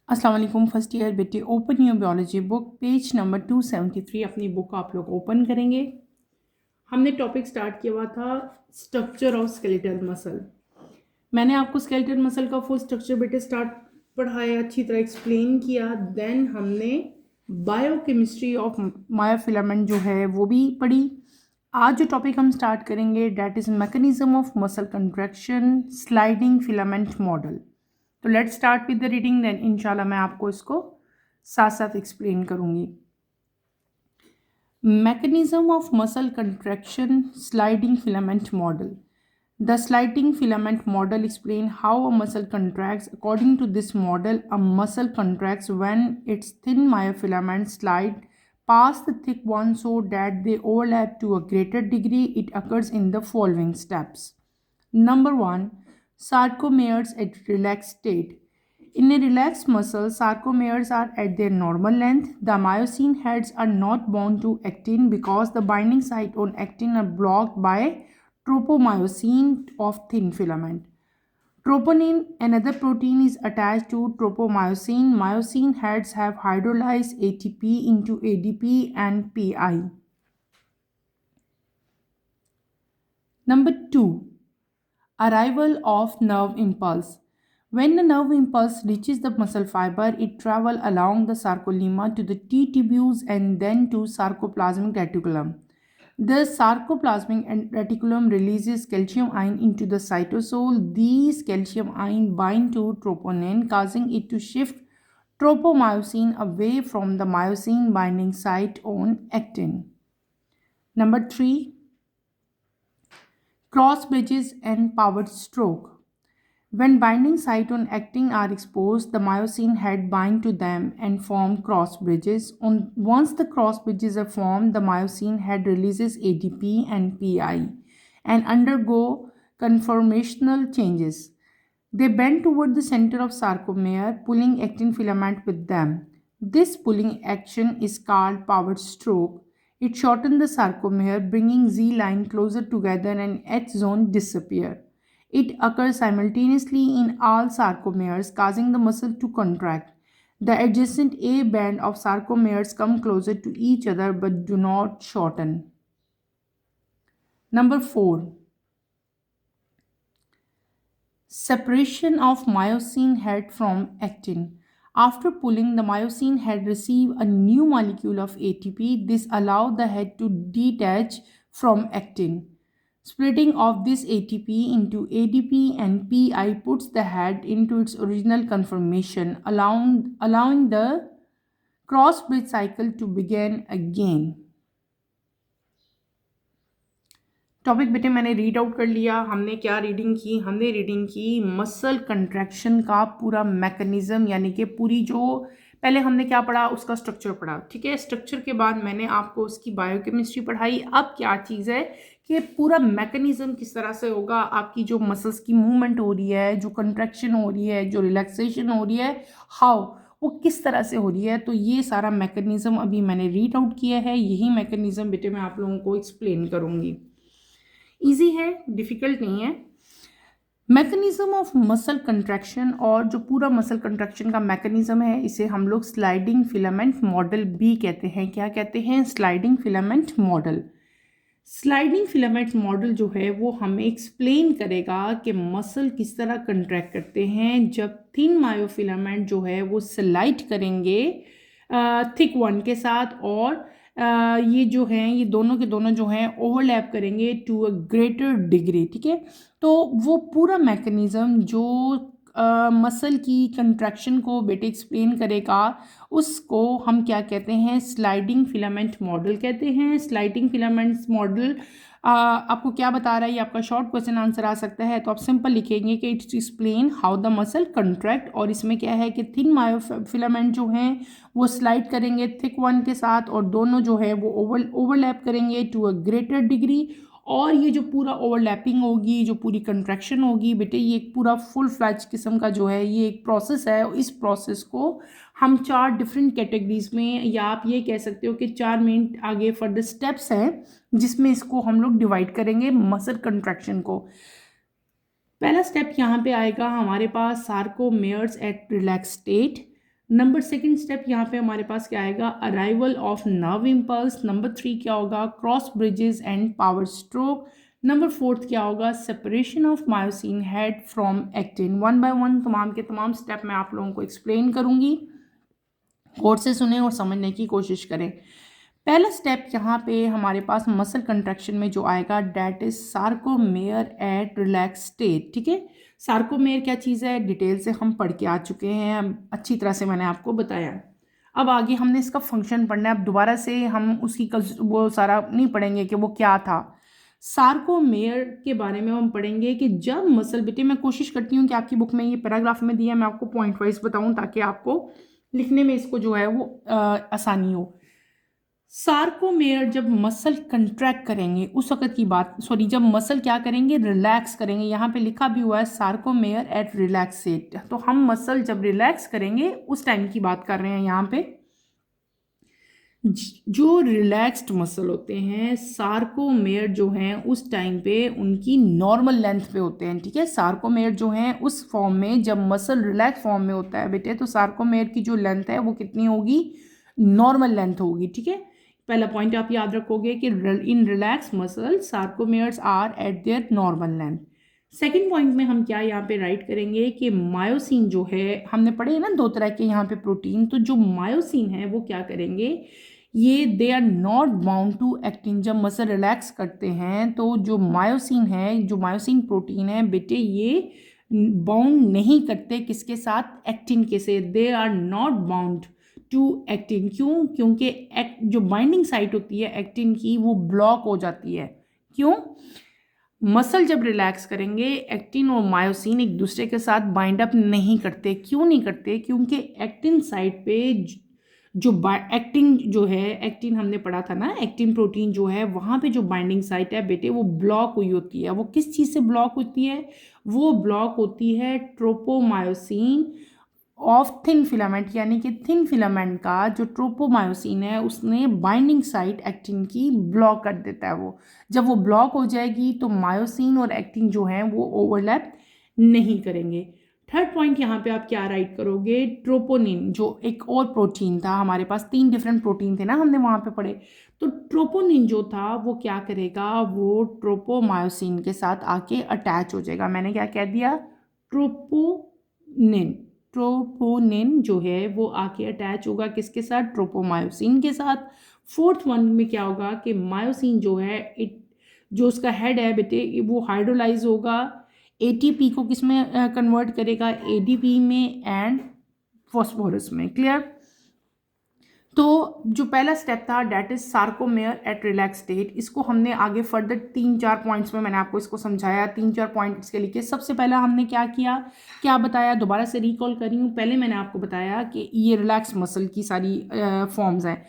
अस्सलाम वालेकुम first year बेटे। Open your biology book page number 273। अपनी बुक आप लोग ओपन करेंगे। हमने टॉपिक स्टार्ट किया हुआ था स्ट्रक्चर ऑफ स्केलेटल मसल। मैंने आपको स्केलेटल मसल का फुल स्ट्रक्चर बेटे स्टार्ट पढ़ाया, अच्छी तरह एक्सप्लेन किया। देन हमने बायोकेमिस्ट्री ऑफ मायोफिलामेंट जो है वो भी पढ़ी। आज जो टॉपिक हम स्टार्ट करेंगे that is mechanism of muscle contraction sliding filament model. तो let's start with the reading, then इंशाल्लाह मैं आपको इसको साथ साथ एक्सप्लेन करूंगी। Mechanism of muscle contraction sliding filament model. The sliding filament model explains how a muscle contracts. According to this model, a muscle contracts when its thin myofilaments slide past the thick one so that they overlap to a greater degree. It occurs in the following steps. Number 1. Sarcomeres at relaxed state. In a relaxed muscle, sarcomeres are at their normal length. The myosin heads are not bound to actin because the binding site on actin are blocked by tropomyosin of thin filament. Troponin, another protein, is attached to tropomyosin. Myosin heads have hydrolyzed ATP into ADP and PI. Number 2. Arrival of nerve impulse. When the nerve impulse reaches the muscle fiber, it travels along the sarcolemma to the T tubules and then to sarcoplasmic reticulum. The sarcoplasmic reticulum releases calcium ion into the cytosol. These calcium ion bind to troponin, causing it to shift tropomyosin away from the myosin binding site on actin. Number 3. Cross bridges and powered stroke. When binding site on actin are exposed, the myosin head bind to them and form cross bridges. Once the cross bridges are formed, the myosin head releases ADP and PI and undergo conformational changes. They bend toward the center of sarcomere, pulling actin filament with them. This pulling action is called powered stroke. It shortens the sarcomere, bringing Z line closer together and H zone disappear. It occurs simultaneously in all sarcomeres, causing the muscle to contract. The adjacent A band of sarcomeres come closer to each other but do not shorten. Number 4. Separation of myosin head from actin. After pulling, the myosin head receive a new molecule of ATP. This allows the head to detach from actin. Splitting of this ATP into ADP and PI puts the head into its original conformation, allowing the cross bridge cycle to begin again. Topic बेटे मैंने read out कर लिया। हमने क्या reading की? हमने reading की muscle contraction का पूरा मैकेनिज्म, यानी कि पूरी जो पहले हमने क्या पढ़ा उसका स्ट्रक्चर पढ़ा। ठीक है, स्ट्रक्चर के बाद मैंने आपको उसकी बायोकेमिस्ट्री पढ़ाई। अब क्या चीज़ है कि पूरा मैकेनिज्म किस तरह से होगा, आपकी जो मसल्स की मूवमेंट हो रही है, जो कंट्रैक्शन हो रही है, जो रिलैक्सेशन हो रही है, हाउ वो किस तरह से हो रही है। तो ये सारा मैकेनिज्म अभी मैंने रीड आउट किया है। यही मैकेनिज्म बेटे मैं आप लोगों को एक्सप्लेन करूँगी। ईजी है, डिफ़िकल्ट नहीं है। मैकेनिज्म ऑफ मसल कंट्रैक्शन, और जो पूरा मसल कंट्रैक्शन का मैकेनिज्म है इसे हम लोग स्लाइडिंग फिलामेंट मॉडल भी कहते हैं। क्या कहते हैं? Sliding filament model. Sliding filament model जो है वो हमें एक्सप्लेन करेगा कि मसल किस तरह कंट्रैक्ट करते हैं जब थिन मायोफिलामेंट जो है वो स्लाइड करेंगे थिक वन के साथ, और ये जो हैं ये दोनों के दोनों जो हैं ओवरलैप करेंगे टू अ ग्रेटर डिग्री। ठीक है, तो वो पूरा मैकेनिज़्म जो मसल की कंट्रैक्शन को बेटे एक्सप्लेन करेगा उसको हम क्या कहते हैं? स्लाइडिंग फिलामेंट मॉडल कहते हैं। स्लाइडिंग फिलामेंट्स मॉडल आपको क्या बता रहा है? ये आपका शॉर्ट क्वेश्चन आंसर आ सकता है। तो आप सिंपल लिखेंगे कि it's explain how the muscle contract, और इसमें क्या है कि थिन मायोफिलामेंट जो हैं वो स्लाइड करेंगे थिक वन के साथ, और दोनों जो है वो ओवरलैप करेंगे टू अ ग्रेटर डिग्री। और ये जो पूरा ओवरलैपिंग होगी, जो पूरी कंट्रैक्शन होगी बेटे, ये एक पूरा फुल फ्लैज किस्म का जो है ये एक प्रोसेस है। इस प्रोसेस को हम 4 डिफरेंट कैटेगरीज में, या आप ये कह सकते हो कि 4 मेन आगे फर्दर स्टेप्स हैं जिसमें इसको हम लोग डिवाइड करेंगे मसल कंट्रैक्शन को। पहला स्टेप यहाँ पे आएगा हमारे पास sarcomeres at relax state. Number second step यहाँ पे हमारे पास क्या आएगा, arrival of nerve impulse. Number 3 क्या होगा, cross bridges and power stroke. Number 4 क्या होगा, separation of myosin head from actin. One by one तमाम के तमाम स्टेप मैं आप लोगों को एक्सप्लेन करूंगी, गौर से सुने और समझने की कोशिश करें। पहला स्टेप यहाँ पे हमारे पास मसल कंट्रैक्शन में जो आएगा, that is sarcomere at relax state. ठीक है, सार्कोमेयर क्या चीज़ है, डिटेल से हम पढ़ के आ चुके हैं, अच्छी तरह से मैंने आपको बताया। अब आगे हमने इसका फंक्शन पढ़ना है। अब दोबारा से हम उसकी वो सारा नहीं पढ़ेंगे कि वो क्या था। सार्कोमेयर के बारे में हम पढ़ेंगे कि जब मसल, बेटे मैं कोशिश करती हूँ कि आपकी बुक में ये पैराग्राफ में दिया, मैं आपको पॉइंट वाइज बताऊँ ताकि आपको लिखने में इसको जो है वो आसानी हो। सार्कोमेयर जब मसल कंट्रैक्ट करेंगे उस वक्त की बात, सॉरी, जब मसल क्या करेंगे, रिलैक्स करेंगे। यहाँ पे लिखा भी हुआ है सार्कोमेयर एट रिलैक्सेट, तो हम मसल जब रिलैक्स करेंगे उस टाइम की बात कर रहे हैं। यहाँ पे जो रिलैक्स्ड मसल होते हैं, सार्कोमेयर जो हैं उस टाइम पे उनकी नॉर्मल लेंथ पे होते हैं। ठीक है, सार्कोमेयर जो हैं उस फॉर्म में, जब मसल रिलैक्स फॉर्म में होता है बेटे, तो सार्कोमेयर की जो लेंथ है वो कितनी होगी, नॉर्मल लेंथ होगी। ठीक है, पहला पॉइंट आप याद रखोगे कि in relax muscle sarcomeres are at their normal length. Second point में हम क्या यहाँ पे राइट करेंगे कि मायोसिन जो है, हमने पढ़े ना दो तरह के यहाँ पे प्रोटीन, तो जो मायोसिन है वो क्या करेंगे, ये they are not bound to actin. जब मसल रिलैक्स करते हैं तो जो मायोसिन है, जो मायोसिन प्रोटीन है बेटे, ये बाउंड नहीं करते किसके साथ, एक्टिन के से। They are not bound to actin. क्यों, क्योंकि जो बाइंडिंग साइट होती है एक्टिन की वो ब्लॉक हो जाती है। क्यों, मसल जब रिलैक्स करेंगे एक्टिन और मायोसिन एक दूसरे के साथ बाइंड अप नहीं करते। क्यों नहीं करते, क्योंकि एक्टिन साइट पे जो एक्टिन जो है, एक्टिन हमने पढ़ा था ना, एक्टिन प्रोटीन जो है वहाँ पे जो बाइंडिंग साइट है बेटे वो ब्लॉक हुई होती है। वो किस चीज़ से ब्लॉक होती है, वो ब्लॉक होती है ट्रोपोमायोसिन ऑफ थिन फिलामेंट, यानी कि थिन फिलामेंट का जो ट्रोपोमायोसिन है उसने बाइंडिंग साइट एक्टिन की ब्लॉक कर देता है। वो जब वो ब्लॉक हो जाएगी तो मायोसिन और एक्टिन जो है वो ओवरलैप नहीं करेंगे। थर्ड पॉइंट यहाँ पे आप क्या राइट करोगे, ट्रोपोनिन जो एक और प्रोटीन था हमारे पास, 3 डिफरेंट प्रोटीन थे ना हमने वहाँ पे पढ़े, तो ट्रोपोनिन जो था वो क्या करेगा, वो ट्रोपोमायोसिन के साथ आके अटैच हो जाएगा। मैंने क्या कह दिया, ट्रोपोनिन, ट्रोपोनिन जो है वो आके अटैच होगा किसके साथ, ट्रोपोमायोसिन के साथ। फोर्थ वन में क्या होगा कि मायोसिन जो है जो उसका हेड है बेटे वो हाइड्रोलाइज होगा, एटीपी को किस में कन्वर्ट करेगा, एडीपी में एंड फॉस्फोरस में। क्लियर, तो जो पहला स्टेप था that is sarcomere at relax state, इसको हमने आगे फर्दर 3-4 पॉइंट्स में मैंने आपको इसको समझाया, 3-4 पॉइंट्स के लिए। सबसे पहला हमने क्या किया, क्या बताया, दोबारा से रिकॉल कर रही हूँ। पहले मैंने आपको बताया कि ये रिलैक्स मसल की सारी फॉर्म्स हैं,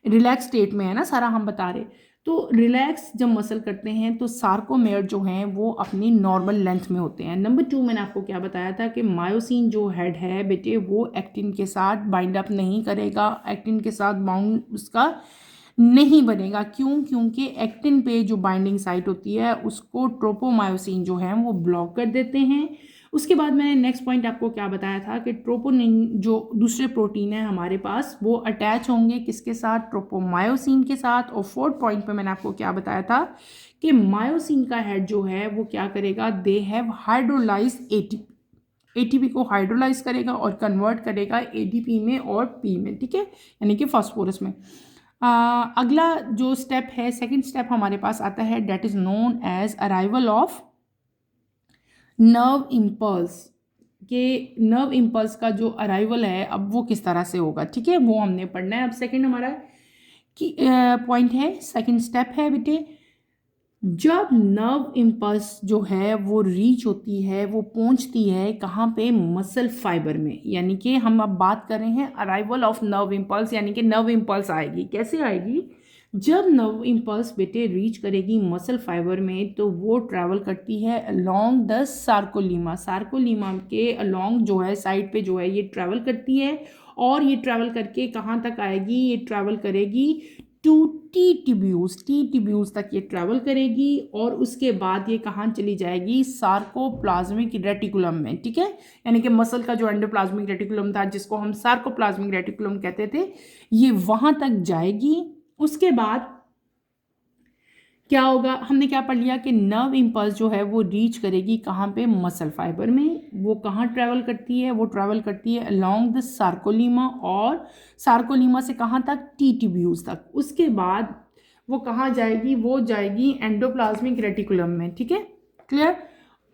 रिलैक्स स्टेट में है ना सारा हम बता रहे। तो रिलैक्स जब मसल करते हैं तो सार्कोमेयर जो हैं वो अपनी नॉर्मल लेंथ में होते हैं। नंबर 2 मैंने आपको क्या बताया था कि मायोसिन जो हेड है बेटे वो एक्टिन के साथ बाइंड अप नहीं करेगा, एक्टिन के साथ बाउंड उसका नहीं बनेगा। क्यों, क्योंकि एक्टिन पे जो बाइंडिंग साइट होती है उसको ट्रोपोमायोसिन जो है वो ब्लॉक कर देते हैं। उसके बाद मैंने नेक्स्ट पॉइंट आपको क्या बताया था कि ट्रोपोनिन जो दूसरे प्रोटीन है हमारे पास वो अटैच होंगे किसके साथ, ट्रोपोमायोसिन के साथ। और फोर्थ पॉइंट पे मैंने आपको क्या बताया था कि मायोसिन का हेड जो है वो क्या करेगा, they have hydrolyse ATP, ATP को हाइड्रोलाइज करेगा और कन्वर्ट करेगा एडीपी में और पी में। ठीक है, यानी कि फास्फोरस में। अगला जो स्टेप है, सेकंड स्टेप हमारे पास आता है, that is known as arrival of nerve impulse. के नर्व इम्पल्स का जो अराइवल है अब वो किस तरह से होगा, ठीक है, वो हमने पढ़ना है। अब सेकंड हमारा कि पॉइंट है, सेकंड स्टेप है बेटे, जब नर्व इम्पल्स जो है वो रीच होती है, वो पहुंचती है कहाँ पे, मसल फाइबर में। यानी कि हम अब बात कर रहे हैं अराइवल ऑफ नर्व इम्पल्स, यानी कि नर्व इम्पल्स आएगी, कैसे आएगी, जब नर्व इम्पल्स बेटे रीच करेगी मसल फाइबर में तो वो ट्रैवल करती है अलोंग द सार्कोलीमा, सार्कोलीमा के अलोंग जो है साइड पे जो है ये ट्रैवल करती है। और ये ट्रैवल करके कहाँ तक आएगी, ये ट्रैवल करेगी टू टी ट्यूब्यूल्स तक ये ट्रैवल करेगी और उसके बाद ये कहाँ चली जाएगी, सार्कोप्लाज्मिक रेटिकुलम में, ठीक है। यानी कि मसल का जो एंडोप्लाज्मिक रेटिकुलम था जिसको हम सार्कोप्लाज्मिक रेटिकुलम कहते थे, ये वहाँ तक जाएगी। उसके बाद क्या होगा, हमने क्या पढ़ लिया कि नर्व इम्पल्स जो है वो रीच करेगी कहाँ पे, मसल फाइबर में। वो कहाँ ट्रैवल करती है, वो ट्रैवल करती है अलोंग द सार्कोलीमा, और सार्कोलीमा से कहाँ तक, टी ट्यूब्यूल्स तक। उसके बाद वो कहाँ जाएगी, वो जाएगी एंडोप्लाज्मिक रेटिकुलम में, ठीक है, क्लियर।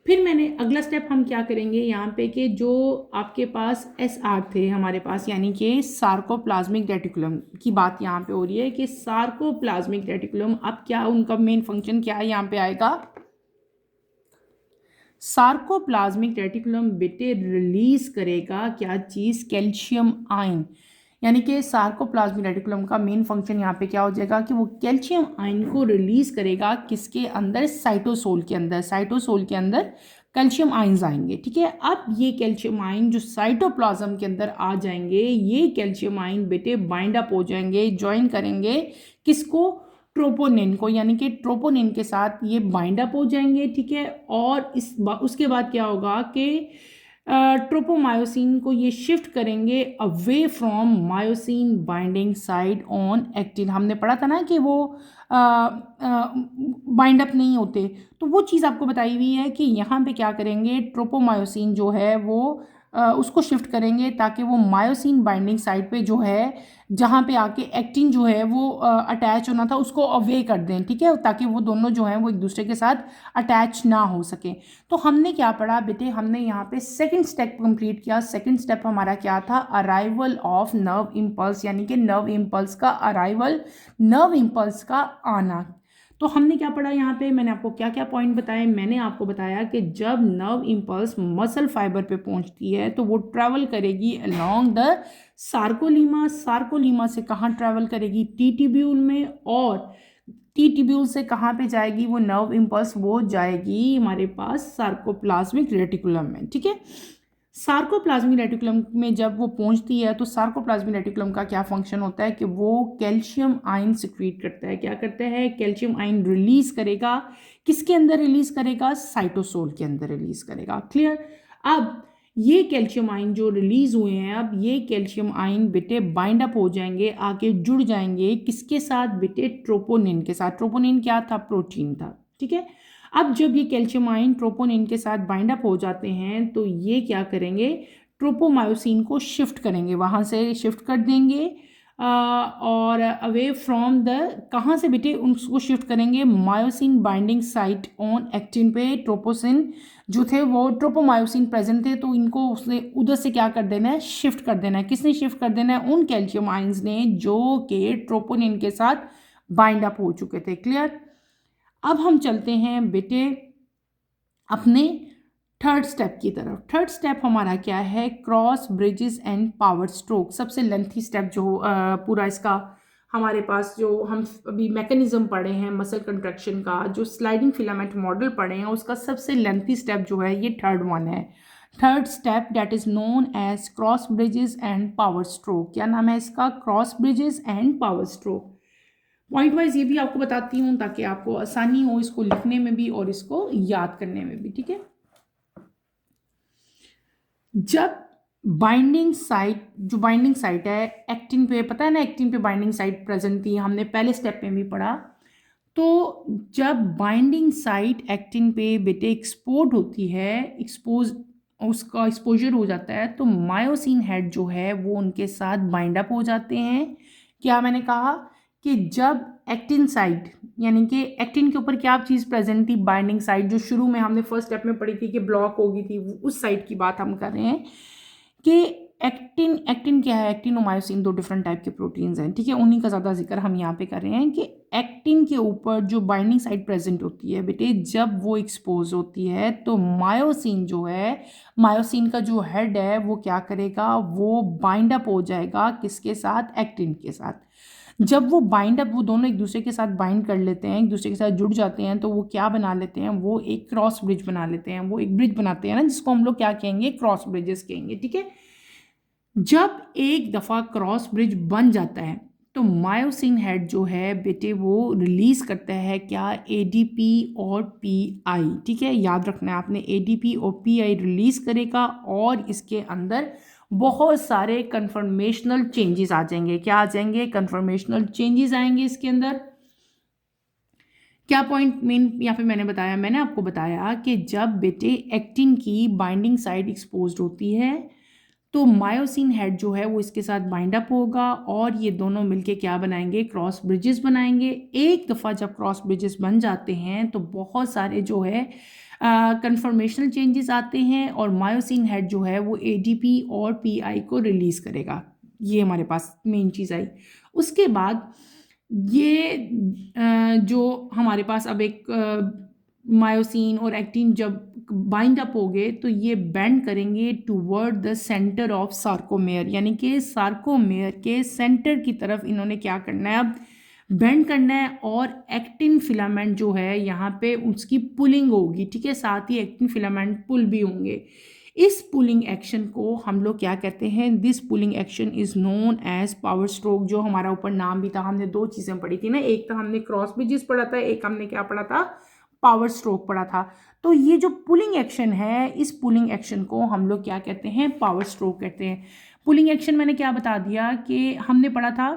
फिर मैंने अगला स्टेप हम क्या करेंगे यहाँ पे कि जो आपके पास एस आर थे हमारे पास, यानी कि सार्कोप्लाज्मिक रेटिकुलम की बात यहाँ पे हो रही है कि सार्कोप्लाज्मिक रेटिकुलम अब क्या, उनका मेन फंक्शन क्या है यहाँ पे आएगा। सार्कोप्लाज्मिक रेटिकुलम बेटे रिलीज करेगा क्या चीज़, कैल्शियम आयन। यानी कि सार्कोप्लाज्मिक रेटिकुलम का मेन फंक्शन यहाँ पे क्या हो जाएगा कि वो कैल्शियम आयन को रिलीज करेगा किसके अंदर, साइटोसोल के अंदर। साइटोसोल के अंदर कैल्शियम आयन्स आएंगे, ठीक है। अब ये कैल्शियम आयन जो साइटोप्लाज्म के अंदर आ जाएंगे, ये कैल्शियम आयन बेटे बाइंड अप हो जाएंगे, ज्वाइन करेंगे किसको, ट्रोपोनिन को, यानी कि ट्रोपोनिन के साथ ये बाइंड अप हो जाएंगे, ठीक है। और उसके बाद क्या होगा कि ट्रोपोमायोसिन को ये शिफ्ट करेंगे away from myosin binding side on actin. हमने पढ़ा था ना कि वो बाइंड अप नहीं होते, तो वो चीज़ आपको बताई हुई है कि यहाँ पे क्या करेंगे, ट्रोपोमायोसिन जो है वो उसको शिफ्ट करेंगे ताकि वो मायोसिन बाइंडिंग साइड पे जो है, जहाँ पे आके एक्टिन जो है वो अटैच होना था उसको अवे कर दें, ठीक है, ताकि वो दोनों जो हैं वो एक दूसरे के साथ अटैच ना हो सके। तो हमने क्या पढ़ा बेटे, हमने यहाँ पे सेकंड स्टेप कंप्लीट किया। सेकंड स्टेप हमारा क्या था, अराइवल ऑफ नर्व इम्पल्स, यानी कि नर्व इम्पल्स का अराइवल, नर्व इम्पल्स का आना। तो हमने क्या पढ़ा यहाँ पे, मैंने आपको क्या क्या पॉइंट बताए। मैंने आपको बताया कि जब नर्व इम्पल्स मसल फाइबर पे पहुँचती है तो वो ट्रैवल करेगी अलोंग द सार्कोलीमा। सार्कोलीमा से कहाँ ट्रैवल करेगी, टी ट्यूब्यूल में, और टी ट्यूब्यूल से कहाँ पे जाएगी वो नर्व इम्पल्स, वो जाएगी हमारे पास सार्कोप्लाज्मिक रेटिकुलम में, ठीक है। सार्कोप्लाज्मिक रेटिकुलम में जब वो पहुंचती है तो सार्कोप्लाज्मिक रेटिकुलम का क्या फंक्शन होता है कि वो कैल्शियम आयन सिक्रीट करता है। क्या करता है, कैल्शियम आयन रिलीज करेगा, किसके अंदर रिलीज करेगा, साइटोसोल के अंदर रिलीज करेगा, क्लियर। अब ये कैल्शियम आयन जो रिलीज हुए हैं, अब ये कैल्शियम आयन बेटे बाइंड अप हो जाएंगे, आके जुड़ जाएंगे किसके साथ बेटे, ट्रोपोनिन के साथ। ट्रोपोनिन क्या था, प्रोटीन था, ठीक है। अब जब ये कैल्शियम आयन ट्रोपोनिन के साथ बाइंड अप हो जाते हैं तो ये क्या करेंगे, ट्रोपोमायोसिन को शिफ्ट करेंगे, वहाँ से शिफ्ट कर देंगे और अवे फ्रॉम द, कहाँ से बेटे उसको शिफ्ट करेंगे, myosin binding site on actin पे। ट्रोपोसिन जो थे वो ट्रोपोमायोसिन प्रेजेंट थे, तो इनको उसने उधर से क्या कर देना है, शिफ्ट कर देना है। किसने शिफ्ट कर देना है, उन कैल्शियम आयन्स ने जो कि ट्रोपोनिन के साथ बाइंड अप हो चुके थे, क्लियर। अब हम चलते हैं बेटे अपने थर्ड स्टेप की तरफ। थर्ड स्टेप हमारा क्या है, cross bridges and power stroke. सबसे लेंथी स्टेप जो पूरा इसका हमारे पास जो हम अभी मैकेनिज्म पढ़े हैं मसल कंट्रैक्शन का, जो स्लाइडिंग फिलामेंट मॉडल पढ़े हैं, उसका सबसे लेंथी स्टेप जो है ये थर्ड वन है। Third step that is known as cross bridges and power stroke. क्या नाम है इसका, cross bridges and power stroke. Point wise ये भी आपको बताती हूँ ताकि आपको आसानी हो इसको लिखने में भी और इसको याद करने में भी, ठीक है। जब बाइंडिंग साइट, जो बाइंडिंग साइट है एक्टिन पे, पता है ना एक्टिन पे बाइंडिंग साइट प्रेजेंट थी, हमने पहले स्टेप में भी पढ़ा। तो जब बाइंडिंग साइट एक्टिन पे बेटे एक्सपोर्ट होती है, उसका एक्सपोजर हो जाता है, तो मायोसिन हेड जो है वो उनके साथ बाइंड अप हो जाते हैं। क्या मैंने कहा कि जब एक्टिन साइट, यानी कि एक्टिन के ऊपर क्या चीज़ प्रेजेंट थी, बाइंडिंग साइट, जो शुरू में हमने फर्स्ट स्टेप में पढ़ी थी कि ब्लॉक होगी थी, उस साइट की बात हम कर रहे हैं कि एक्टिन क्या है, एक्टिन और मायोसिन दो डिफरेंट टाइप के प्रोटीन्स हैं, ठीक है। उन्हीं का ज़्यादा जिक्र हम यहाँ पे कर रहे हैं कि एक्टिन के ऊपर जो बाइंडिंग साइट प्रेजेंट होती है बेटे, जब वो एक्सपोज होती है तो मायोसिन जो है, मायोसिन का जो हेड है वो क्या करेगा, वो बाइंड अप हो जाएगा किसके साथ, एक्टिन के साथ। जब वो बाइंड अप, वो दोनों एक दूसरे के साथ बाइंड कर लेते हैं, एक दूसरे के साथ जुड़ जाते हैं, तो वो क्या बना लेते हैं, वो एक क्रॉस ब्रिज बना लेते हैं, वो एक ब्रिज बनाते हैं ना, जिसको हम लोग क्या कहेंगे, क्रॉस ब्रिजेस कहेंगे, ठीक है। जब एक दफ़ा क्रॉस ब्रिज बन जाता है तो मायोसिन हेड जो है बेटे वो रिलीज करता है क्या, एडीपी और पीआई। ठीक है, याद रखना है आपने, एडीपी और पीआई रिलीज करेगा और इसके अंदर बहुत सारे कन्फर्मेशनल चेंजेस आ जाएंगे। क्या आ जाएंगे, कन्फर्मेशनल चेंजेस आएंगे इसके अंदर। क्या पॉइंट मेन यहाँ पे मैंने आपको बताया कि जब बेटे एक्टिन की बाइंडिंग साइड एक्सपोज्ड होती है तो मायोसिन हेड जो है वो इसके साथ बाइंड अप होगा और ये दोनों मिलके क्या बनाएंगे, क्रॉस ब्रिजेस बनाएंगे। एक दफ़ा जब क्रॉस ब्रिजेस बन जाते हैं तो बहुत सारे जो है कन्फर्मेशनल चेंजेस आते हैं और मायोसिन हेड जो है वो एडीपी और पीआई को रिलीज करेगा। ये हमारे पास मेन चीज़ आई। उसके बाद ये जो हमारे पास अब एक मायोसिन और एक्टिन जब बाइंड अप हो गए तो ये बेंड करेंगे toward the center of sarcomere, यानी कि सार्कोमेयर के सेंटर की तरफ इन्होंने क्या करना है, अब बेंड करना है और एक्टिन फिलामेंट जो है यहाँ पे उसकी पुलिंग होगी। ठीक है, साथ ही एक्टिन फिलामेंट पुल भी होंगे। इस पुलिंग एक्शन को हम लोग क्या कहते हैं, this pulling action is known as power stroke. जो हमारा ऊपर नाम भी था, हमने दो चीज़ें पढ़ी थी ना, एक तो हमने क्रॉस ब्रिजेस पढ़ा था, एक हमने क्या पढ़ा था, पावर स्ट्रोक पढ़ा था। तो ये जो पुलिंग एक्शन है, इस पुलिंग एक्शन को हम लोग क्या कहते हैं, पावर स्ट्रोक कहते हैं। पुलिंग एक्शन मैंने क्या बता दिया कि हमने पढ़ा था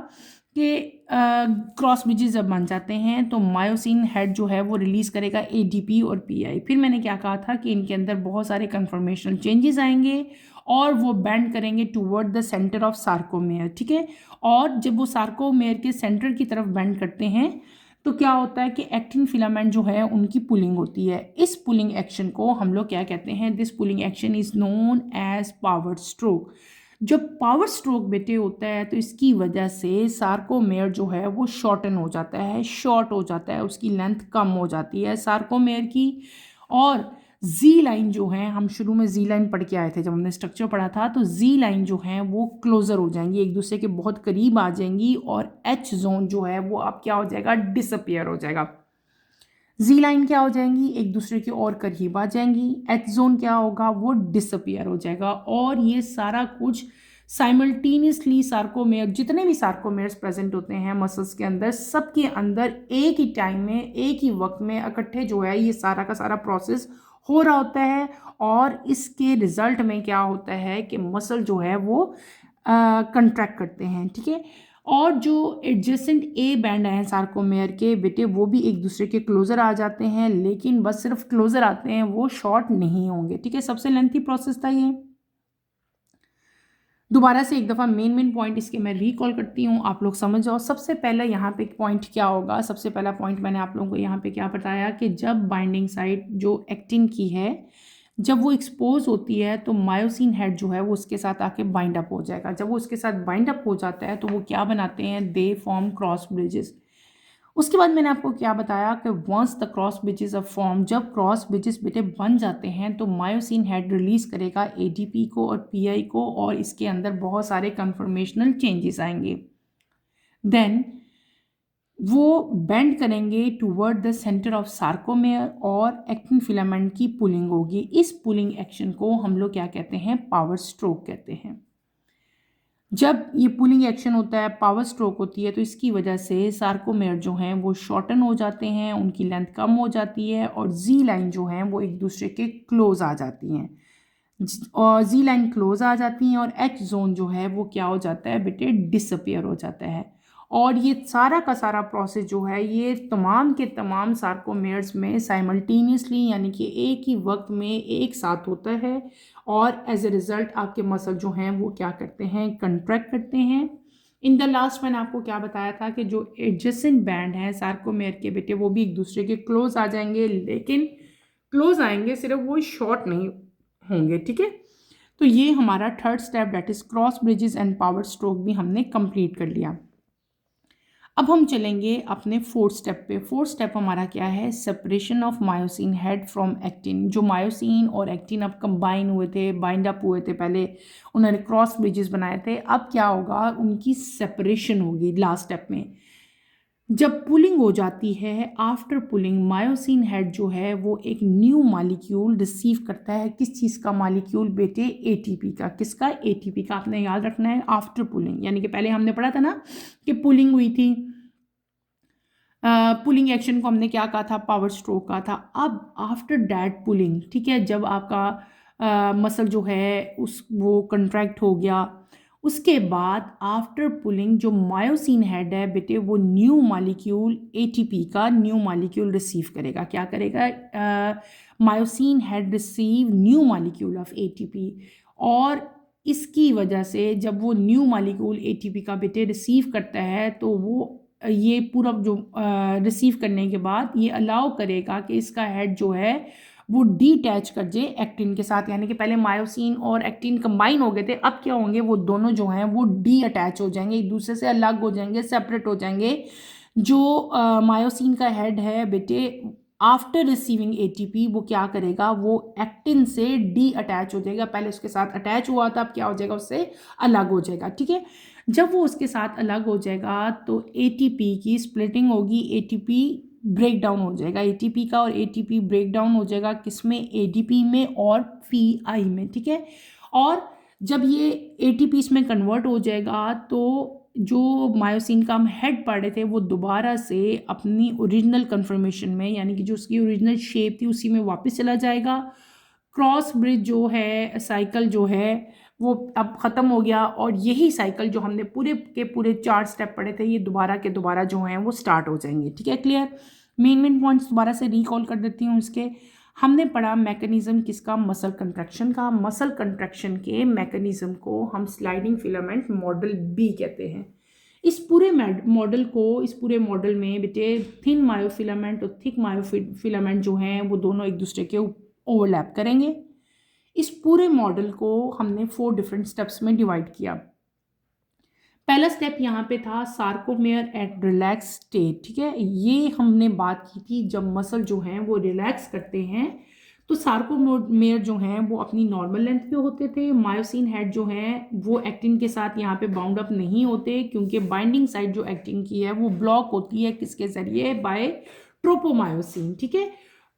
कि क्रॉस ब्रिजेस जब बन जाते हैं तो मायोसिन हेड जो है वो रिलीज करेगा एडीपी और पीआई। फिर मैंने क्या कहा था कि इनके अंदर बहुत सारे कन्फर्मेशनल चेंजेस आएंगे और वो बेंड करेंगे toward the center of sarcomere. ठीक है, और जब वो सार्कोमेयर के सेंटर की तरफ बेंड करते हैं तो क्या होता है कि एक्टिन फिलामेंट जो है उनकी पुलिंग होती है। इस पुलिंग एक्शन को हम लोग क्या कहते हैं, this pulling action is known as power stroke. जब पावर स्ट्रोक बेटे होता है तो इसकी वजह से सार्कोमेयर जो है वो शॉर्टन हो जाता है, शॉर्ट हो जाता है, उसकी लेंथ कम हो जाती है सार्कोमेयर की। और जी लाइन जो है, हम शुरू में जी लाइन पढ़ के आए थे जब हमने स्ट्रक्चर पढ़ा था, तो जी लाइन जो है वो क्लोजर हो जाएंगी, एक दूसरे के बहुत करीब आ जाएंगी और एच जोन जो है वो अब क्या हो जाएगा, डिसअपियर हो जाएगा। जी लाइन क्या हो जाएंगी, एक दूसरे के और करीब आ जाएंगी। एच जोन क्या होगा, वो डिसअपियर हो जाएगा। और ये सारा कुछ साइमल्टेनियसली सार्कोमेयर, जितने भी सार्कोमेयर्स प्रेजेंट होते हैं मसल्स के अंदर, सबके अंदर एक ही टाइम में, एक ही वक्त में इकट्ठे जो है ये सारा का सारा प्रोसेस हो रहा होता है। और इसके रिजल्ट में क्या होता है कि मसल जो है वो कंट्रैक्ट करते हैं। ठीक है, और जो एडजेसेंट ए बैंड हैं सार्कोमेयर के बेटे वो भी एक दूसरे के क्लोजर आ जाते हैं, लेकिन बस सिर्फ क्लोजर आते हैं, वो शॉर्ट नहीं होंगे। ठीक है, सबसे लेंथी प्रोसेस था ये। दोबारा से एक दफ़ा मेन पॉइंट इसके मैं रिकॉल करती हूँ, आप लोग समझ जाओ। सबसे पहले यहाँ पे पॉइंट क्या होगा, सबसे पहला पॉइंट मैंने आप लोगों को यहाँ पे क्या बताया कि जब बाइंडिंग साइट जो एक्टिन की है जब वो एक्सपोज होती है तो मायोसिन हेड जो है वो उसके साथ आके बाइंड अप हो जाएगा। जब वो उसके साथ बाइंड अप हो जाता है तो वो क्या बनाते हैं, दे फॉर्म क्रॉस ब्रिजेस। उसके बाद मैंने आपको क्या बताया कि once the cross bridges are form, जब क्रॉस ब्रिजेस बेटे बन जाते हैं तो मायोसिन हेड रिलीज करेगा एडीपी को और पीआई को और इसके अंदर बहुत सारे कन्फर्मेशनल चेंजेस आएंगे। देन वो बेंड करेंगे toward the center of sarcomere और एक्टिन फिलामेंट की पुलिंग होगी। इस पुलिंग एक्शन को हम लोग क्या कहते हैं, पावर स्ट्रोक कहते हैं। जब ये पुलिंग एक्शन होता है, पावर स्ट्रोक होती है, तो इसकी वजह से सार्कोमेयर जो हैं वो शॉर्टन हो जाते हैं, उनकी लेंथ कम हो जाती है और जी लाइन जो हैं वो एक दूसरे के क्लोज आ जाती हैं। और जी लाइन क्लोज आ जाती हैं और एच जोन जो है वो क्या हो जाता है बेटे, डिसअपियर हो जाता है। और ये सारा का सारा प्रोसेस जो है ये तमाम के तमाम सार्कोमेयर्स में साइमल्टेनियसली यानी कि एक ही वक्त में एक साथ होता है और एज ए रिज़ल्ट आपके मसल जो हैं वो क्या करते हैं, कंट्रैक्ट करते हैं। इन द लास्ट मैंने आपको क्या बताया था कि जो एडजेसेंट बैंड हैं सार्कोमेयर के बेटे वो भी एक दूसरे के क्लोज आ जाएंगे, लेकिन क्लोज आएंगे, सिर्फ वो शॉर्ट नहीं होंगे। ठीक है, तो ये हमारा third step that is cross bridges and power stroke भी हमने कंप्लीट कर लिया। अब हम चलेंगे अपने फोर्थ स्टेप पे। फोर्थ स्टेप हमारा क्या है, separation of myosin head from actin. जो मायोसिन और एक्टिन अब कंबाइन हुए थे, बाइंड अप हुए थे, पहले उन्होंने क्रॉस ब्रिजेस बनाए थे, अब क्या होगा, उनकी सेपरेशन होगी लास्ट स्टेप में। जब पुलिंग हो जाती है, आफ्टर पुलिंग मायोसिन हेड जो है वो एक न्यू मॉलिक्यूल रिसीव करता है। किस चीज़ का मॉलिक्यूल बेटे? एटीपी का। किसका? एटीपी का। आपने याद रखना है आफ्टर पुलिंग, यानी कि पहले हमने पढ़ा था ना कि पुलिंग हुई थी, पुलिंग एक्शन को हमने क्या कहा था? पावर स्ट्रोक कहा था। अब आफ्टर डैट पुलिंग, ठीक है, जब आपका मसल जो है उस वो कंट्रैक्ट हो गया, उसके बाद आफ्टर पुलिंग जो मायोसिन हेड है बेटे वो न्यू मॉलिक्यूल एटीपी का न्यू मॉलिक्यूल रिसीव करेगा। क्या करेगा? Myosin head receive new molecule of ATP, और इसकी वजह से जब वो न्यू मॉलिक्यूल एटीपी का बेटे रिसीव करता है तो वो ये पूरा जो रिसीव करने के बाद ये अलाउ करेगा कि इसका हेड जो है वो डीटैच कर जाए एक्टिन के साथ। यानी कि पहले मायोसिन और एक्टिन कंबाइन हो गए थे, अब क्या होंगे? वो दोनों जो हैं वो डी अटैच हो जाएंगे, एक दूसरे से अलग हो जाएंगे, सेपरेट हो जाएंगे। जो मायोसिन का हेड है बेटे आफ्टर रिसीविंग एटीपी वो क्या करेगा? वो एक्टिन से डी अटैच हो जाएगा। पहले उसके साथ अटैच हुआ था, अब क्या हो जाएगा? उससे अलग हो जाएगा। ठीक है, जब वो उसके साथ अलग हो जाएगा तो एटीपी की स्प्लिटिंग होगी, एटीपी ब्रेक डाउन हो जाएगा। एटीपी का और एटीपी ब्रेक डाउन हो जाएगा किसमें? एडीपी में और पीआई में। ठीक है, और जब ये एटीपी इसमें कन्वर्ट हो जाएगा तो जो मायोसिन का हम हेड पढ़ रहे थे वो दोबारा से अपनी ओरिजिनल कन्फर्मेशन में, यानी कि जो उसकी ओरिजिनल शेप थी उसी में वापस चला जाएगा। क्रॉस ब्रिज जो है, साइकिल जो है वो अब ख़त्म हो गया, और यही साइकिल जो हमने पूरे के पूरे 4 स्टेप पढ़े थे ये दोबारा के दोबारा जो हैं वो स्टार्ट हो जाएंगे। ठीक है, क्लियर? मेन पॉइंट्स दोबारा से रिकॉल कर देती हूँ इसके। हमने पढ़ा मैकेनिज्म किसका? मसल कंट्रैक्शन का। मसल कंट्रैक्शन के मैकेनिज्म को हम स्लाइडिंग फिलामेंट मॉडल बी कहते हैं। इस पूरे मॉडल में बेटे थिन मायोफिलामेंट और थिक मायोफिलामेंट जो हैं वो दोनों एक दूसरे के ओवरलैप करेंगे। इस पूरे मॉडल को हमने 4 डिफरेंट स्टेप्स में डिवाइड किया। पहला स्टेप यहाँ पे था सार्कोमेयर एट रिलैक्स स्टेट। ठीक है, ये हमने बात की थी जब मसल जो हैं वो रिलैक्स करते हैं तो सार्कोमेयर जो हैं वो अपनी नॉर्मल लेंथ पे होते थे। मायोसिन हेड जो हैं वो एक्टिन के साथ यहाँ पे बाउंड अप नहीं होते, क्योंकि बाइंडिंग साइड जो एक्टिन की है वो ब्लॉक होती है किसके जरिए? By tropomyosin. ठीक है,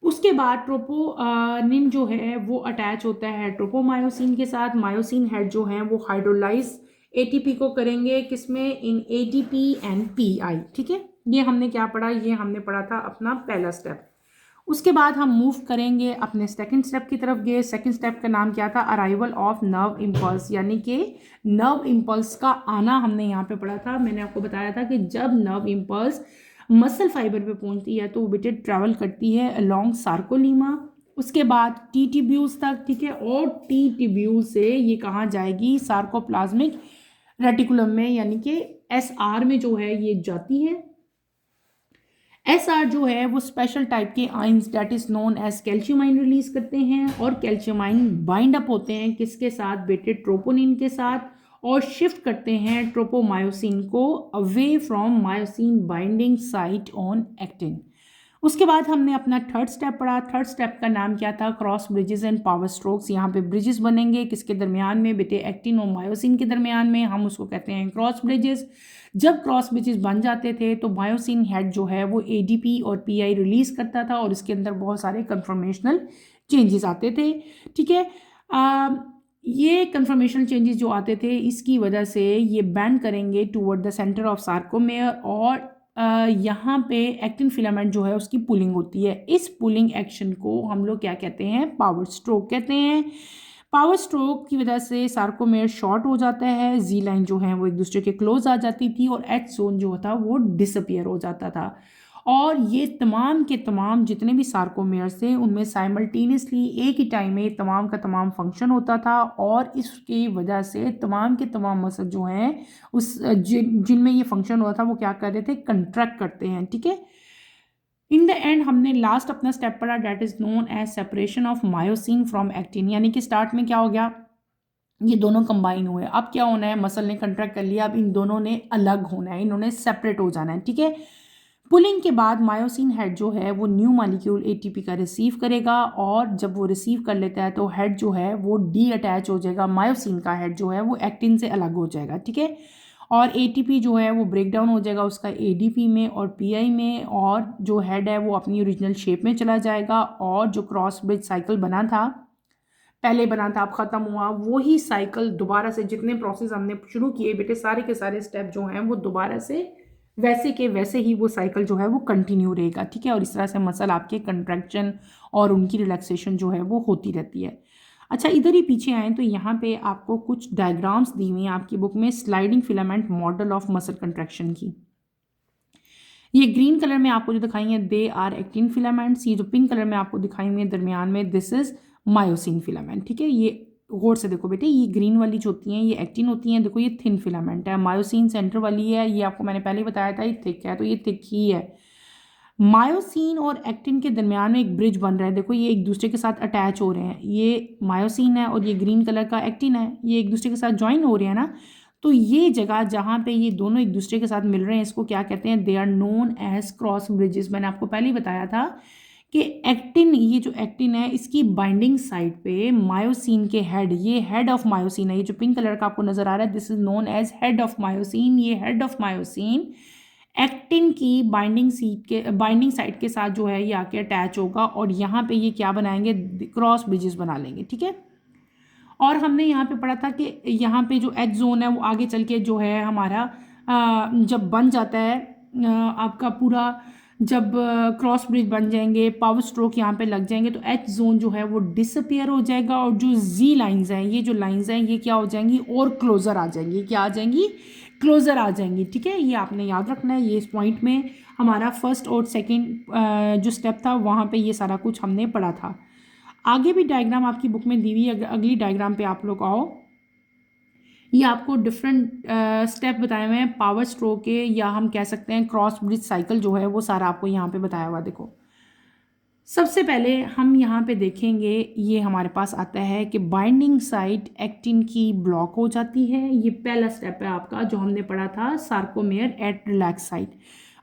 उसके बाद ट्रोपोनिन जो है वो अटैच होता है ट्रोपोमायोसिन के साथ। मायोसिन हेड जो है वो हाइड्रोलाइज एटीपी को करेंगे किसमें? In ATP and pi. ठीक है, ये हमने क्या पढ़ा? ये हमने पढ़ा था अपना पहला स्टेप। उसके बाद हम मूव करेंगे अपने सेकंड स्टेप की तरफ गए। सेकंड स्टेप का नाम क्या था? अराइवल ऑफ नर्व इम्पल्स, यानी कि नर्व इम्पल्स का आना हमने यहाँ पे पढ़ा था। मैंने आपको बताया था कि जब नर्व इम्पल्स मसल फाइबर पे पहुंचती है तो वो बेटे ट्रैवल करती है अलोंग सार्कोलीमा, उसके बाद टी टिब्यूल्स तक। ठीक है, और टी टिब्यूल से ये कहाँ जाएगी? सार्कोप्लाज्मिक रेटिकुलम में, यानी कि एसआर में जो है ये जाती है। एसआर जो है वो स्पेशल टाइप के ions that is known as calcium ion release करते हैं, और कैल्शियम आइन बाइंड अप होते हैं किसके साथ बेटे? ट्रोपोनिन के साथ, और शिफ्ट करते हैं ट्रोपोमायोसिन को away from myosin binding site on actin. उसके बाद हमने अपना थर्ड स्टेप पढ़ा। थर्ड स्टेप का नाम क्या था? Cross bridges and power strokes. यहाँ पे ब्रिजेस बनेंगे किसके दरमियान में बेटे? एक्टिन और मायोसिन के दरमियान में। हम उसको कहते हैं क्रॉस ब्रिजेस। जब क्रॉस ब्रिजेस बन जाते थे तो मायोसिन हेड जो है वो एडीपी और पीआई रिलीज करता था, और इसके अंदर बहुत सारे कन्फर्मेशनल चेंजेस आते थे। ठीक है, ये कन्फर्मेशनल चेंजेस जो आते थे इसकी वजह से ये बैंड करेंगे toward the center of sarcomere, और यहाँ पे एक्टिन फिलामेंट जो है उसकी पुलिंग होती है। इस पुलिंग एक्शन को हम लोग क्या कहते हैं? पावर स्ट्रोक कहते हैं। पावर स्ट्रोक की वजह से सार्कोमेयर शॉर्ट हो जाता है, जी लाइन जो है वो एक दूसरे के क्लोज आ जाती थी, और एच जोन जो था वो डिसअपियर हो जाता था। और ये तमाम के तमाम जितने भी सार्कोमेयर्स थे उनमें साइमल्टेनियसली एक ही टाइम में तमाम का तमाम फंक्शन होता था, और इसकी वजह से तमाम के तमाम मसल जो हैं उस जिनमें ये फंक्शन हुआ था वो क्या कर रहे थे? कंट्रैक्ट करते हैं। ठीक है, इन द एंड हमने लास्ट अपना स्टेप पढ़ा that is known as separation of myosin from actin. यानी कि स्टार्ट में क्या हो गया? ये दोनों कंबाइन हुए, अब क्या होना है? मसल ने कंट्रैक्ट कर लिया, अब इन दोनों ने अलग होना है, इन्होंने सेपरेट हो जाना है। ठीक है, पुलिंग के बाद मायोसिन हेड जो है वो न्यू मॉलिक्यूल एटीपी का रिसीव करेगा, और जब वो रिसीव कर लेता है तो हेड जो है वो डी अटैच हो जाएगा। मायोसिन का हेड जो है वो एक्टिन से अलग हो जाएगा। ठीक है, और एटीपी जो है वो ब्रेक डाउन हो जाएगा उसका एडीपी में और पीआई में, और जो हेड है वो अपनी ओरिजिनल शेप में चला जाएगा, और जो क्रॉस ब्रिज साइकिल बना था, पहले बना था अब ख़त्म हुआ, वही साइकिल दोबारा से जितने प्रोसेस हमने शुरू किए बेटे सारे के सारे स्टेप जो हैं वो दोबारा से वैसे के वैसे ही वो साइकिल जो है वो कंटिन्यू रहेगा, ठीक है। और इस तरह से मसल आपके कंट्रैक्शन और उनकी रिलैक्सेशन जो है वो होती रहती है। अच्छा, इधर ही पीछे आएँ तो यहाँ पे आपको कुछ डायग्राम्स दी हुई हैं आपकी बुक में sliding filament model of muscle contraction की। ये ग्रीन कलर में आपको जो दिखाई है दे आर एक्टिन फिलामेंट्स, ये जो पिंक कलर में आपको दिखाई हुई है दरमियान में दिस इज मायोसिन फिलामेंट, ठीक है। ये गौर से देखो बेटे, ये ग्रीन वाली जो होती हैं ये एक्टिन होती हैं, देखो ये थिन फिलामेंट है, मायोसिन सेंटर वाली है, ये आपको मैंने पहले बताया था ये थिक है, तो ये थिक ही है। मायोसिन और एक्टिन के दरमियान में एक ब्रिज बन रहा है, देखो ये एक दूसरे के साथ अटैच हो रहे हैं, ये मायोसिन है और ये ग्रीन कलर का एक्टिन है, ये एक दूसरे के साथ ज्वाइन हो रहे हैं ना। तो ये जगह जहाँ पे ये दोनों एक दूसरे के साथ मिल रहे हैं इसको क्या कहते हैं, they are known as cross bridges. मैंने आपको पहले ही बताया था कि एक्टिन, ये जो एक्टिन है इसकी बाइंडिंग साइड पे मायोसिन के हेड, ये हेड ऑफ मायोसिन है, ये जो पिंक कलर का आपको नजर आ रहा है this is known as head of myosin. ये हेड ऑफ मायोसिन एक्टिन की बाइंडिंग साइड के साथ जो है ये आके अटैच होगा और यहाँ पे ये क्या बनाएंगे, क्रॉस ब्रिजेस बना लेंगे, ठीक है। और हमने यहाँ पे पढ़ा था कि यहाँ पे जो एच जोन है वो आगे चल के जो है हमारा जब बन जाता है आपका पूरा, जब क्रॉस ब्रिज बन जाएंगे, पावर स्ट्रोक यहाँ पे लग जाएंगे तो एच जोन जो है वो डिसअपियर हो जाएगा और जो जी लाइंस हैं, ये जो लाइंस हैं ये क्या हो जाएंगी और क्लोजर आ जाएंगी, क्या आ जाएंगी, क्लोजर आ जाएंगी, ठीक है। ये आपने याद रखना है, ये इस पॉइंट में हमारा फर्स्ट और सेकेंड जो स्टेप था वहाँ पर ये सारा कुछ हमने पढ़ा था। आगे भी डायग्राम आपकी बुक में दी हुई है, अगली डायग्राम पे आप लोग आओ। ये आपको डिफरेंट स्टेप बताए हुए हैं पावर स्ट्रोक के, या हम कह सकते हैं क्रॉस ब्रिज साइकिल जो है वो सारा आपको यहाँ पे बताया हुआ। देखो सबसे पहले हम यहाँ पे देखेंगे, ये हमारे पास आता है कि बाइंडिंग साइट एक्टिन की ब्लॉक हो जाती है, ये पहला स्टेप है आपका जो हमने पढ़ा था sarcomere at relax site.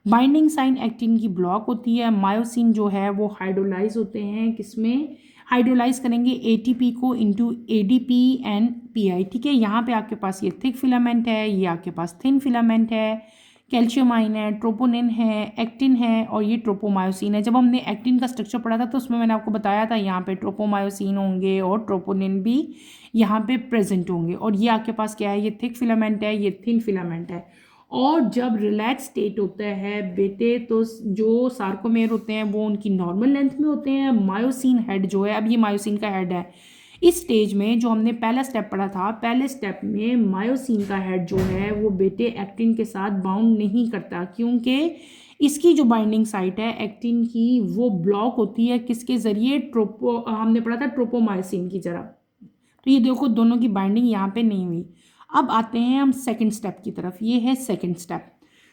Binding site actin की ब्लॉक होती है, मायोसिन जो है वो हाइड्रोलाइज होते हैं, किसमें हाइड्रोलाइज करेंगे, एटीपी को इनटू एडीपी एंड पीआई, ठीक है। यहाँ पे आपके पास ये थिक फिलामेंट है, ये आपके पास थिन फिलामेंट है, कैल्शियमाइन है, ट्रोपोनिन है, एक्टिन है और ये ट्रोपोमायोसिन है। जब हमने एक्टिन का स्ट्रक्चर पढ़ा था तो उसमें मैंने आपको बताया था यहाँ पे ट्रोपोमायोसिन होंगे और ट्रोपोनिन भी यहाँ पे प्रेजेंट होंगे। और ये आपके पास क्या है, ये थिक फिलामेंट है, ये थिन फिलामेंट है। और जब रिलैक्स स्टेट होता है बेटे तो जो सार्कोमेयर होते हैं वो उनकी नॉर्मल लेंथ में होते हैं। मायोसिन हेड जो है, अब ये मायोसिन का हेड है, इस स्टेज में जो हमने पहला स्टेप पढ़ा था, पहले स्टेप में मायोसिन का हेड जो है वो बेटे एक्टिन के साथ बाउंड नहीं करता, क्योंकि इसकी जो बाइंडिंग साइट है एक्टिन की वो ब्लॉक होती है किसके ज़रिए, हमने पढ़ा था ट्रोपोमायोसिन की तरह। तो ये देखो दोनों की बाइंडिंग यहाँ पे नहीं हुई। अब आते हैं हम सेकंड स्टेप की तरफ, ये है सेकंड स्टेप।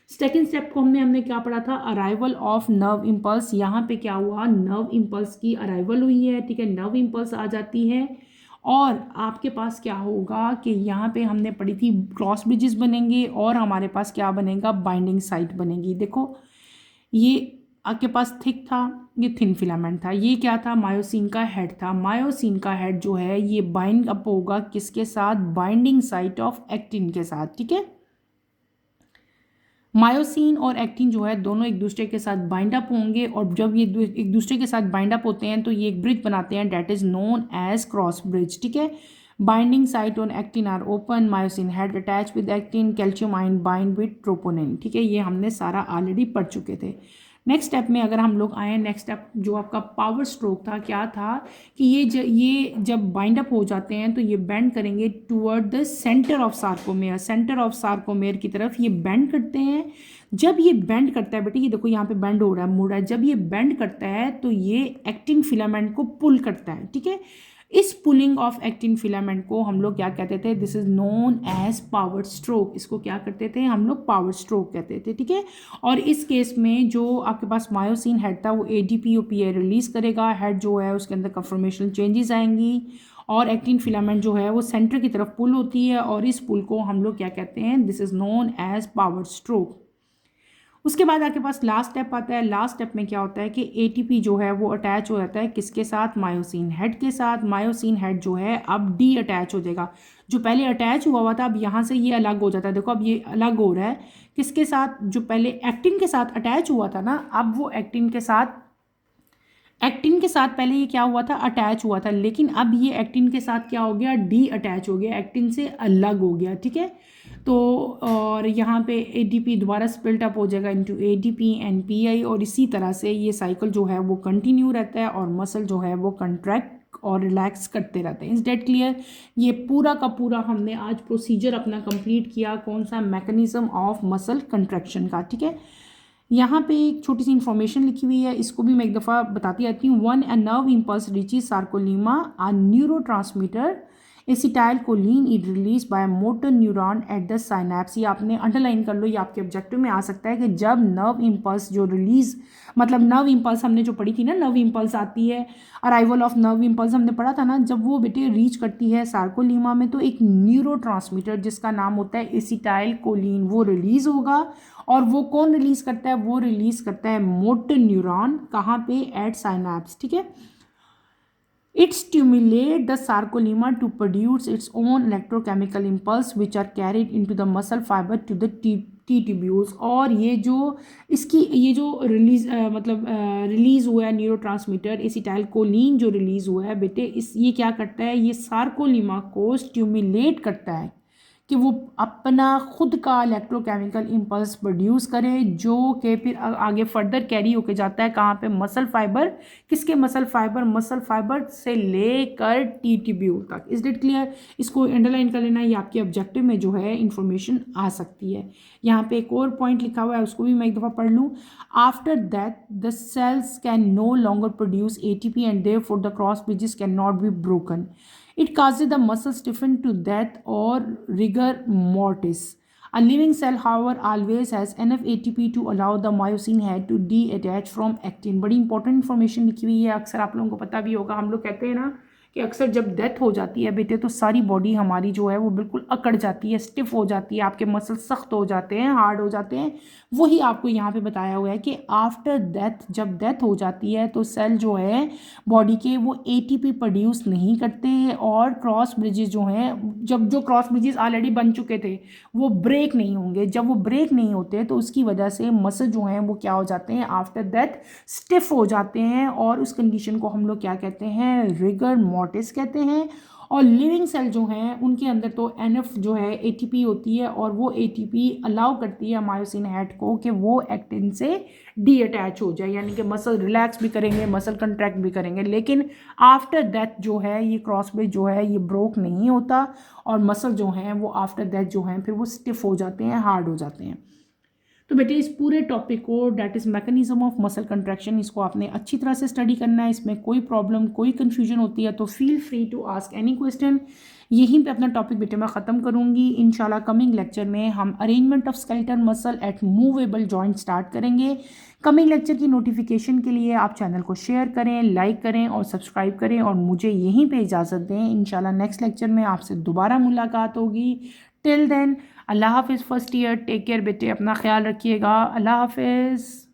सेकंड स्टेप को हमने क्या पढ़ा था, अराइवल ऑफ नर्व इम्पल्स। यहाँ पे क्या हुआ, नर्व इम्पल्स की अराइवल हुई है, ठीक है, नर्व इम्पल्स आ जाती है और आपके पास क्या होगा कि यहाँ पे हमने पढ़ी थी क्रॉस ब्रिजेस बनेंगे और हमारे पास क्या बनेगा, बाइंडिंग साइट बनेगी। देखो ये आपके पास थिक था, ये थिन फिलामेंट था, ये क्या था, मायोसिन का हेड था। मायोसिन का हेड जो है ये बाइंड अप होगा किसके साथ, बाइंडिंग साइट ऑफ एक्टिन के साथ, ठीक है। मायोसिन और एक्टिन जो है दोनों एक दूसरे के साथ बाइंड अप होंगे और जब ये एक दूसरे के साथ बाइंड अप होते हैं तो ये एक ब्रिज बनाते हैं, that is known as cross bridge, ठीक है। Binding site on actin are open, myosin head attach with actin, calcium ion bind with troponin, ठीक है। ये हमने सारा ऑलरेडी पढ़ चुके थे। नेक्स्ट स्टेप में अगर हम लोग आए, नेक्स्ट स्टेप जो आपका पावर स्ट्रोक था, क्या था कि ये जब बाइंड अप हो जाते हैं तो ये बेंड करेंगे toward the center of sarcomere, centre of sarcomere की तरफ ये बेंड करते हैं। जब ये बेंड करता है बेटे, ये देखो यहाँ पे बेंड हो रहा है, मुड़ रहा है, जब ये बेंड करता है तो ये एक्टिन फिलामेंट को पुल करता है, ठीक है। इस पुलिंग ऑफ एक्टिन फिलामेंट को हम लोग क्या कहते थे, this is known as power stroke. इसको क्या करते थे हम लोग, पावर स्ट्रोक कहते थे, ठीक है। और इस केस में जो आपके पास मायोसिन हेड था वो एडीपी और पीआई रिलीज करेगा, हेड जो है उसके अंदर कंफर्मेशनल चेंजेस आएंगी और एक्टिन फिलामेंट जो है वो सेंटर की तरफ पुल होती है और इस पुल को हम लोग क्या कहते हैं, this is known as power stroke. उसके बाद आपके पास लास्ट स्टेप आता है। लास्ट स्टेप में क्या होता है कि एटीपी जो है वो अटैच हो जाता है किसके साथ, मायोसिन हेड के साथ। मायोसिन हेड जो है अब डी अटैच हो जाएगा, जो पहले अटैच हुआ था अब यहाँ से ये अलग हो जाता है। देखो अब ये अलग हो रहा है किसके साथ, जो पहले एक्टिन के साथ अटैच हुआ था ना, अब वो एक्टिन के साथ पहले ये क्या हुआ था, अटैच हुआ था, लेकिन अब ये एक्टिन के साथ क्या हो गया, डी अटैच हो गया, एक्टिन से अलग हो गया। ठीक है, तो और यहाँ पे एडीपी दोबारा स्प्लिट अप हो जाएगा इनटू एडीपी एंड पीआई, और इसी तरह से ये साइकिल जो है वो कंटिन्यू रहता है और मसल जो है वो कंट्रैक्ट और रिलैक्स करते रहते हैं। Is that clear? ये पूरा का पूरा हमने आज प्रोसीजर अपना कंप्लीट किया, कौन सा, मैकेनिज्म ऑफ मसल कंट्रैक्शन का। ठीक है, यहाँ पे एक छोटी सी इन्फॉर्मेशन लिखी हुई है, इसको भी मैं एक दफ़ा बताती आती हूँ। When a nerve impulse reaches sarcolemma, a neurotransmitter acetylcholine is release by motor neuron at the synapse. ये आपने अंडरलाइन कर लो, ये आपके ऑब्जेक्टिव में आ सकता है कि जब नर्व इम्पल्स जो रिलीज, मतलब नर्व इम्पल्स हमने जो पढ़ी थी ना, नर्व इम्पल्स आती है, अराइवल ऑफ नर्व इम्पल्स हमने पढ़ा था ना, जब वो बेटे रीच करती है सार्कोलीमा में तो एक न्यूरो ट्रांसमीटर जिसका नाम होता है एसिटाइलकोलिन वो रिलीज होगा। और वो कौन रिलीज करता है, वो रिलीज करता है मोटर न्यूरॉन, कहाँ पे, एट साइनैप्स। ठीक है, it stimulates the sarcolemma to produce its own electrochemical impulse which are carried into the muscle fiber to the T tubules. और ये जो इसकी ये जो रिलीज रिलीज़ हुआ है न्यूरो ट्रांसमीटर एसिटाइलकोलिन जो रिलीज़ हुआ है बेटे, इस ये क्या करता है, ये सार्कोलीमा को स्टिमुलेट करता है कि वो अपना खुद का इलेक्ट्रोकेमिकल इम्पल्स प्रोड्यूस करे, जो कि फिर आगे फर्दर कैरी होके जाता है कहाँ पे, मसल फाइबर। किसके मसल फाइबर, मसल फाइबर से लेकर टी ट्यूब्यूल तक। Is it clear? इसको अंडरलाइन कर लेना, ये आपके ऑब्जेक्टिव में जो है इंफॉर्मेशन आ सकती है। यहाँ पे एक और पॉइंट लिखा हुआ है, उसको भी मैं एक दफ़ा पढ़ लूँ। After that the cells can no longer produce ATP and therefore the cross bridges can not be broken. It causes the muscle stiffen to death or rigor mortis. A living cell, however, always has enough ATP to allow the myosin head to detach from actin. बड़ी important information लिखी हुई है, अक्सर आप लोगों को पता भी होगा। हम लोग कहते हैं ना कि अक्सर जब डेथ हो जाती है बेटे तो सारी बॉडी हमारी जो है वो बिल्कुल अकड़ जाती है, स्टिफ हो जाती है, आपके मसल सख्त हो जाते हैं, हार्ड हो जाते हैं। वही आपको यहाँ पे बताया हुआ है कि आफ्टर डेथ, जब डेथ हो जाती है तो सेल जो है बॉडी के वो एटीपी प्रोड्यूस नहीं करते, और क्रॉस ब्रिजेस जो हैं, जब जो क्रॉस ब्रिजेस ऑलरेडी बन चुके थे वो ब्रेक नहीं होंगे। जब वो ब्रेक नहीं होते तो उसकी वजह से मसल जो हैं वो क्या हो जाते हैं, आफ्टर डेथ स्टिफ हो जाते हैं, और उस कंडीशन को हम लोग क्या कहते हैं, रिगर मॉर्टिस कहते हैं। और लिविंग सेल जो हैं उनके अंदर तो एनएफ जो है एटीपी होती है, और वो एटीपी अलाउ करती है मायोसिन हेड को कि वो एक्टिन से डी अटैच हो जाए, यानी कि मसल रिलैक्स भी करेंगे, मसल कंट्रैक्ट भी करेंगे। लेकिन आफ्टर डेथ जो है ये क्रॉस ब्रिज जो है ये ब्रोक नहीं होता, और मसल जो हैं वो आफ्टर डेथ जो हैं फिर वो स्टिफ हो जाते हैं, हार्ड हो जाते हैं। तो बेटे इस पूरे टॉपिक को, that is mechanism of muscle contraction, इसको आपने अच्छी तरह से स्टडी करना है। इसमें कोई प्रॉब्लम, कोई कन्फ्यूजन होती है तो feel free to ask any question. यहीं पे अपना टॉपिक बेटे मैं ख़त्म करूँगी। इंशाल्लाह कमिंग लेक्चर में हम arrangement of skeletal muscle at movable joint start करेंगे। कमिंग लेक्चर की नोटिफिकेशन के लिए आप चैनल को शेयर करें, लाइक करें और सब्सक्राइब करें, और मुझे यहीं पे इजाज़त दें। इंशाल्लाह नेक्स्ट लेक्चर में आपसे दोबारा मुलाकात होगी। टिल देन अल्लाह हाफिज़। फर्स्ट ईयर टेक केयर बेटे, अपना ख्याल रखिएगा। अल्लाह हाफिज़।